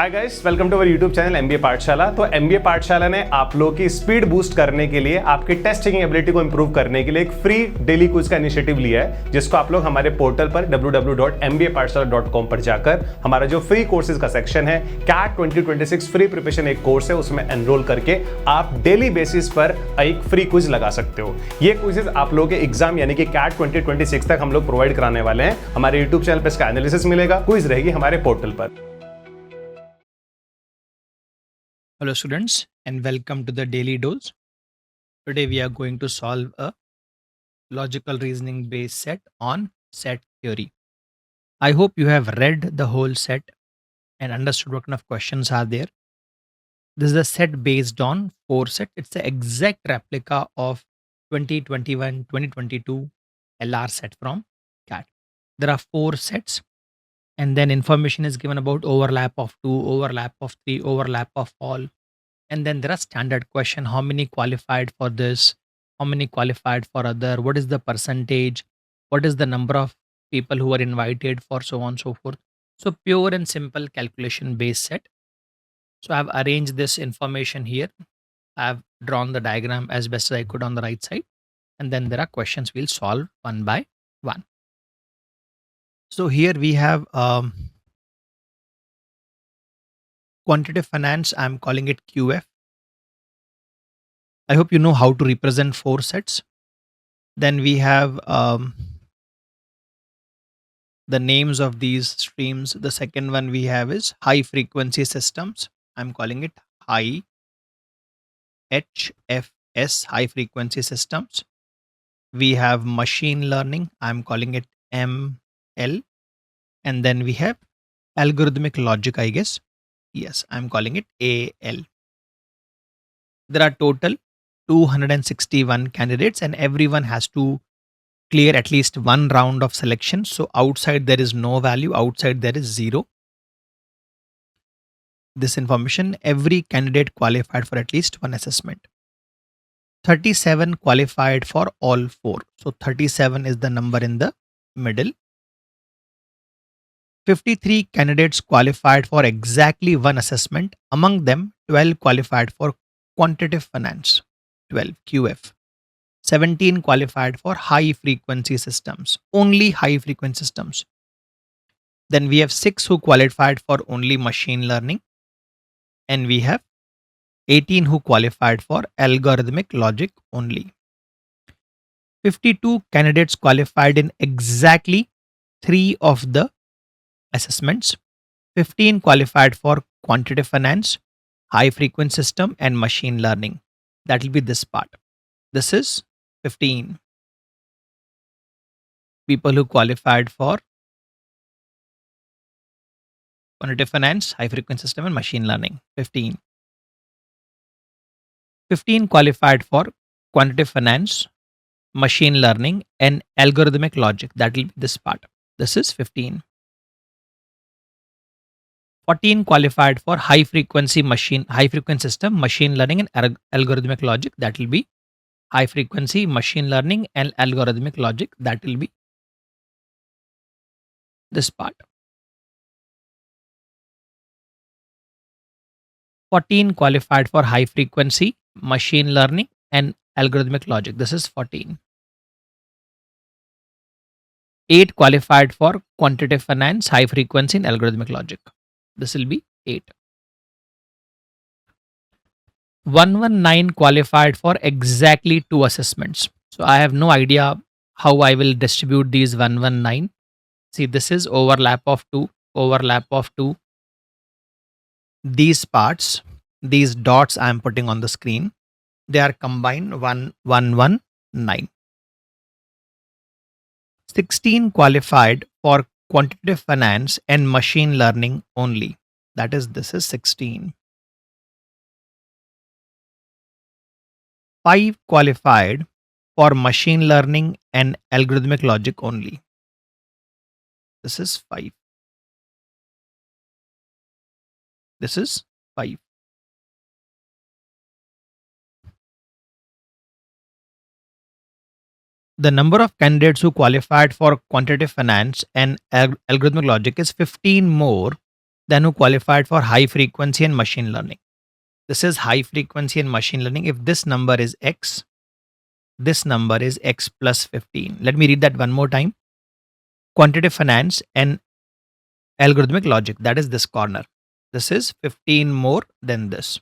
Hi guys, welcome to our YouTube channel MBA Pathshala. तो MBA पाठशाला ने आप लोगों की स्पीड बूस्ट करने के लिए, आपकी टेस्ट टेकिंग एबिलिटी को इंप्रूव करने के लिए एक फ्री डेली क्विज का इनिशिएटिव लिया है, जिसको आप लोग हमारे पोर्टल पर www.mbapathshala.com पर जाकर हमारा जो फ्री कोर्सेज का सेक्शन है, कैट 2026 फ्री प्रिपरेशन एक कोर्स है, उसमें एनरोल करके आप डेली बेसिस पर एक फ्री क्विज लगा सकते हो। ये क्विजेज आप लोगों के एग्जाम यानी कि कैट 2026 तक हम लोग प्रोवाइड कराने वाले हैं। हमारे यूट्यूब चैनल पर इसका एनालिसिस मिलेगा, क्विज रहेगी हमारे पोर्टल पर। Hello students and welcome to the daily dose. Today we are going to solve a logical reasoning based set on set theory. I hope you have read the whole set and understood what kind of questions are there. This is a set based on 4 set. It's the exact replica of 2021-2022 LR set from CAT. There are 4 sets and then information is given about overlap of 2, overlap of 3, overlap of all. And then there are standard question: how many qualified for this, how many qualified for other, what is the percentage, what is the number of people who are invited for, so on and so forth. So pure and simple calculation based set. So I have arranged this information here. I have drawn the diagram as best as I could on the right side, and then there are questions we'll solve one by one. So here we have quantitative finance. I'm calling it QF. I hope you know how to represent 4 sets. Then we have the names of these streams. The second one we have is high frequency systems. I'm calling it high HFS, high frequency systems. We have machine learning. I'm calling it ML. And then we have algorithmic logic, I guess. Yes, I'm calling it AL. There are total 261 candidates and everyone has to clear at least one round of selection. So outside there is no value, outside there is 0. This information, every candidate qualified for at least one assessment. 37 qualified for all 4. So 37 is the number in the middle. 53 candidates qualified for exactly one assessment. Among them, 12 qualified for quantitative finance, 12 QF. 17 qualified for high frequency systems, only high frequency systems. Then we have 6 who qualified for only machine learning, and we have 18 who qualified for algorithmic logic only. 52 candidates qualified in exactly 3 of the assessments. 15 qualified for quantitative finance, high frequency system, and machine learning. That will be this part. This is 15 people who qualified for quantitative finance, high frequency system, and machine learning. 15 qualified for quantitative finance, machine learning, and algorithmic logic. That will be this part. This is 15. 14 qualified for high frequency system, machine learning, and algorithmic logic. That will be high frequency, machine learning, and algorithmic logic. That will be this part. 14 qualified for high frequency, machine learning, and algorithmic logic. This is 14. 8 qualified for quantitative finance, high frequency, and algorithmic logic. This will be 8. 119 qualified for exactly 2 assessments. So I have no idea how I will distribute these 119. See, this is overlap of 2, overlap of 2. These parts, these dots I am putting on the screen, they are combined 119. 16 qualified for quantitative finance and machine learning only. That is, this is 16. 5 qualified for machine learning and algorithmic logic only. This is 5. This is 5. The number of candidates who qualified for quantitative finance and algorithmic logic is 15 more then who qualified for high frequency and machine learning. This is high frequency and machine learning. If this number is X, this number is X plus 15. Let me read that one more time. Quantitative finance and algorithmic logic, that is this corner. This is 15 more than this.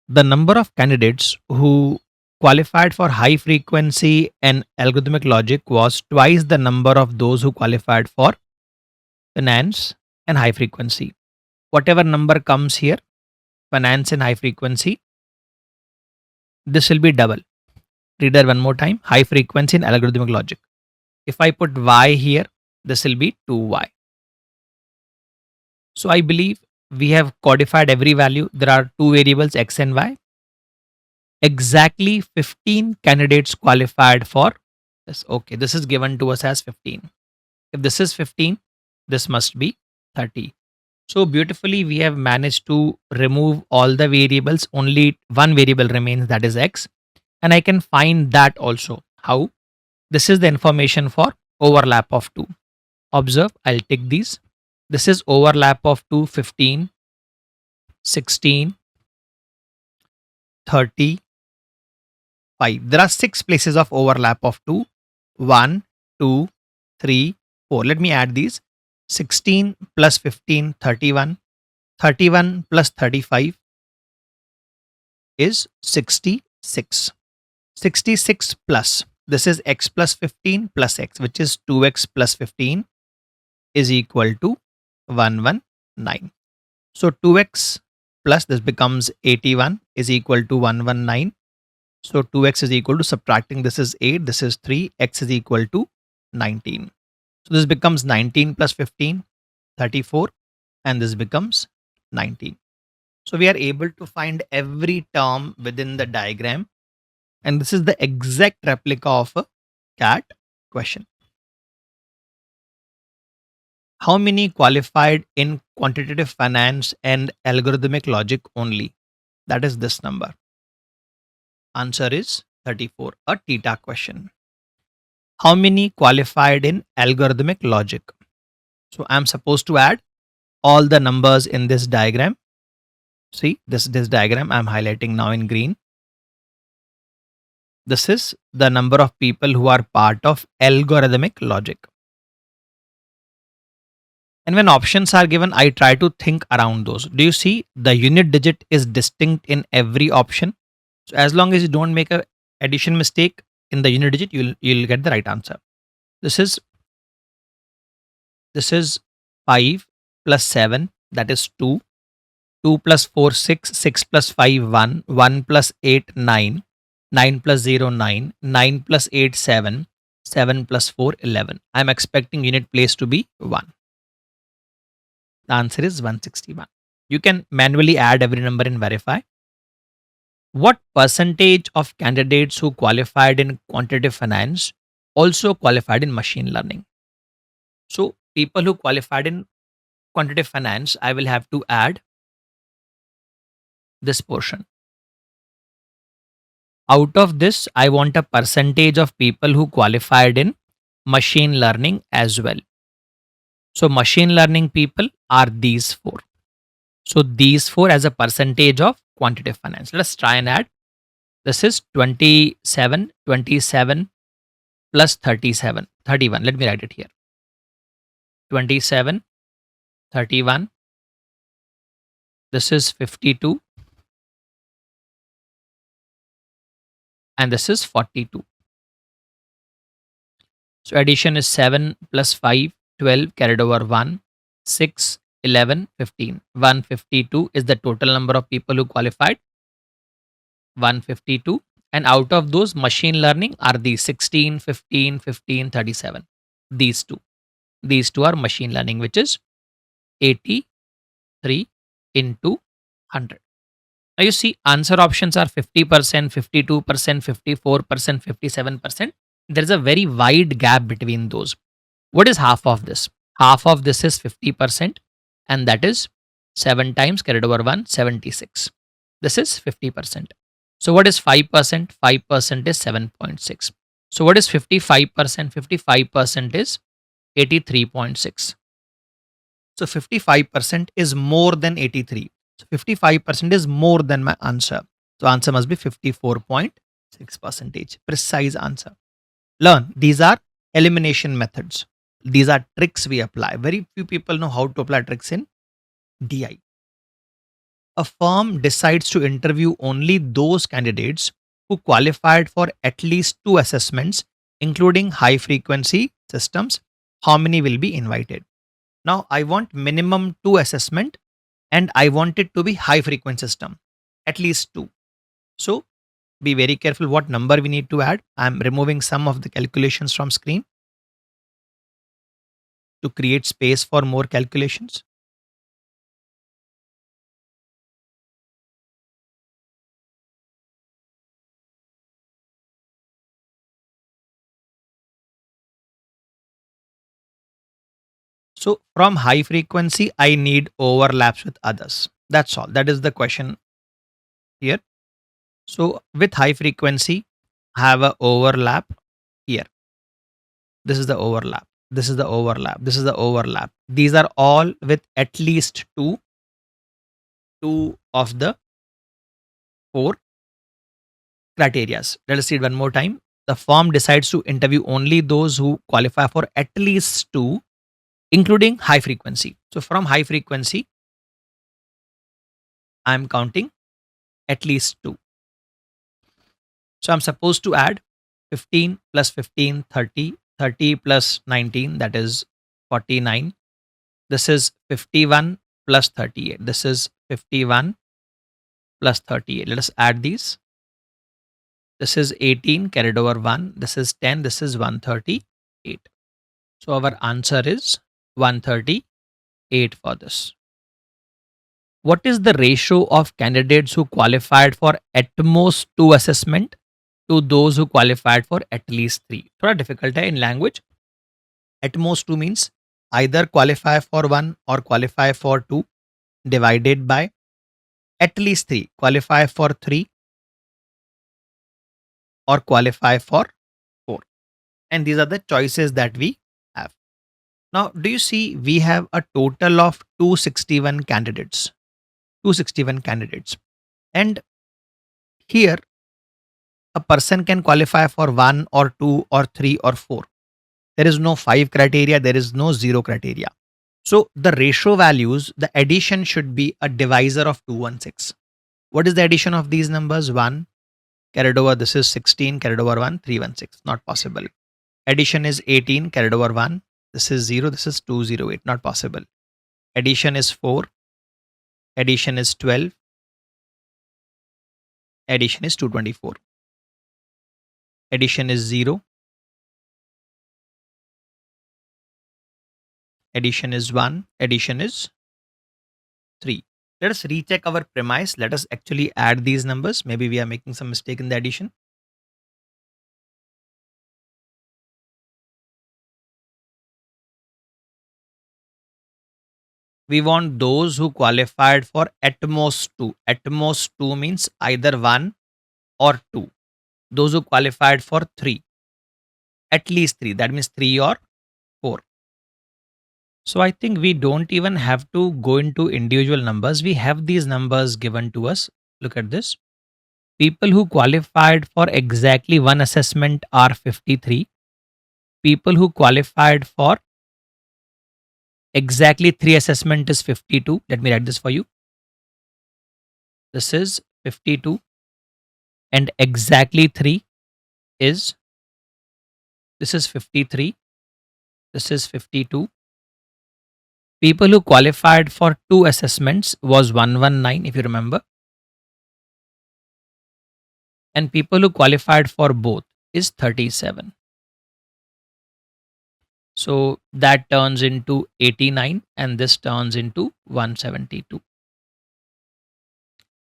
The number of candidates who qualified for high frequency and algorithmic logic was twice the number of those who qualified for finance and high frequency. Whatever number comes here, finance and high frequency, this will be double. Read that one more time. High frequency and algorithmic logic. If I put Y here, this will be 2Y. So I believe we have codified every value. There are two variables, X and Y. Exactly 15 candidates qualified for this. Okay, this is given to us as 15. If this is 15, this must be 30. So beautifully, we have managed to remove all the variables. Only one variable remains, that is X. And I can find that also. How? This is the information for overlap of 2. Observe, I'll take these. This is overlap of 2, 15, 16, 30, 5. There are 6 places of overlap of 2. 1, 2, 3, 4. Let me add these. 16 plus 15, 31. 31 plus 35 is 66. 66 plus, this is X plus 15 plus X, which is 2X plus 15 is equal to 119. So 2X plus this becomes 81 is equal to 119. So 2X is equal to, subtracting this is 8, this is 3, X is equal to 19. So this becomes 19 plus 15, 34, and this becomes 19. So we are able to find every term within the diagram, and this is the exact replica of a CAT question. How many qualified in quantitative finance and algorithmic logic only? That is this number. Answer is 34, a theta question. How many qualified in algorithmic logic? So I'm supposed to add all the numbers in this diagram. See, this diagram I'm highlighting now in green. This is the number of people who are part of algorithmic logic. And when options are given, I try to think around those. Do you see the unit digit is distinct in every option? So as long as you don't make a addition mistake in the unit digit, you'll get the right answer. This is 5 plus 7, that is 2. 2 plus 4, 6. 6 plus 5, 1. 1 plus 8, 9. 9 plus 0, 9. 9 plus 8, 7. 7 plus 4, 11. I'm expecting unit place to be 1. The answer is 161. You can manually add every number and verify. What percentage of candidates who qualified in quantitative finance also qualified in machine learning? So people who qualified in quantitative finance, I will have to add this portion. Out of this, I want a percentage of people who qualified in machine learning as well. So machine learning people are these 4. So these 4 as a percentage of quantitative finance. Let's try and add. This is 27, 27 plus 37, 31. Let me write it here. 27, 31. This is 52. And this is 42. So addition is 7 plus 5, 12, carried over 1, 6, 11, 15. 152 is the total number of people who qualified. 152. And out of those, machine learning are the 16, 15, 15, 37. These two. These two are machine learning, which is 83 into 100. Now you see answer options are 50%, 52%, 54%, 57%. There is a very wide gap between those. What is half of this? Half of this is 50%, and that is 7 times carried over 1, 76. This is 50%. So what is 5%? 5% is 7.6. So what is 55%? 55% is 83.6. So 55% is more than 83. So 55% is more than my answer. So answer must be 54.6 percentage. Precise answer. Learn. These are elimination methods. These are tricks we apply. Very few people know how to apply tricks in DI. A firm decides to interview only those candidates who qualified for at least 2 assessments, including high frequency systems. How many will be invited? Now I want minimum 2 assessment and I want it to be high frequency system, at least 2. So be very careful what number we need to add. I'm removing some of the calculations from screen to create space for more calculations. So from high frequency, I need overlaps with others. That's all. That is the question here. So with high frequency, have a overlap here. This is the overlap. This is the overlap. This is the overlap. These are all with at least two of the 4 criterias. Let us see it one more time. The firm decides to interview only those who qualify for at least 2, including high frequency. So from high frequency, I'm counting at least 2. So I'm supposed to add 15 plus 15, 30, 30 plus 19, that is 49. This is 51 plus 38. This is 51 plus 38. Let us add these. This is 18 carried over 1. This is 10. This is 138. So our answer is 138 for this. What is the ratio of candidates who qualified for at most 2 assessment to those who qualified for at least 3? थोड़ा difficult है in language. At most 2 means either qualify for 1 or qualify for 2 divided by at least 3, qualify for 3 or qualify for 4. And these are the choices that we have. Now, do you see we have a total of 261 candidates. 261 candidates. And here, a person can qualify for 1 or 2 or 3 or 4. There is no 5 criteria, there is no 0 criteria. So the ratio values, the addition should be a divisor of 216. What is the addition of these numbers? 1 carried over, this is 16 carried over 1, 316. Not possible. Addition is 18 carried over 1. This is 0, this is 208. Not possible. Addition is 4. Addition is 12. Addition is 224. Addition is 0. Addition is 1. Addition is 3. Let us recheck our premise. Let us actually add these numbers. Maybe we are making some mistake in the addition. We want those who qualified for at most 2. At most 2 means either 1 or 2. Those who qualified for 3. At least 3. That means 3 or 4. So I think we don't even have to go into individual numbers. We have these numbers given to us. Look at this. People who qualified for exactly 1 assessment are 53. People who qualified for exactly 3 assessment is 52. Let me write this for you. This is 52 and exactly 3 is, this is 53. This is 52. People who qualified for 2 assessments was 119, if you remember. And people who qualified for both is 37. So that turns into 89 and this turns into 172.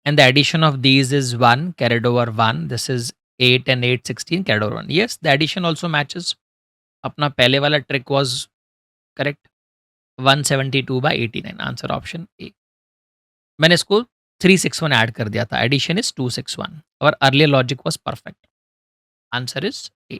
And the addition of these is 1 carried over 1. This is 8 and 8, 16 carried over 1. Yes, the addition also matches. Apna pehle wala trick was correct. 172 by 89. Answer option A. मैंने इसको 361 add कर दिया था. Addition is 261. Our earlier logic was perfect. Answer is A.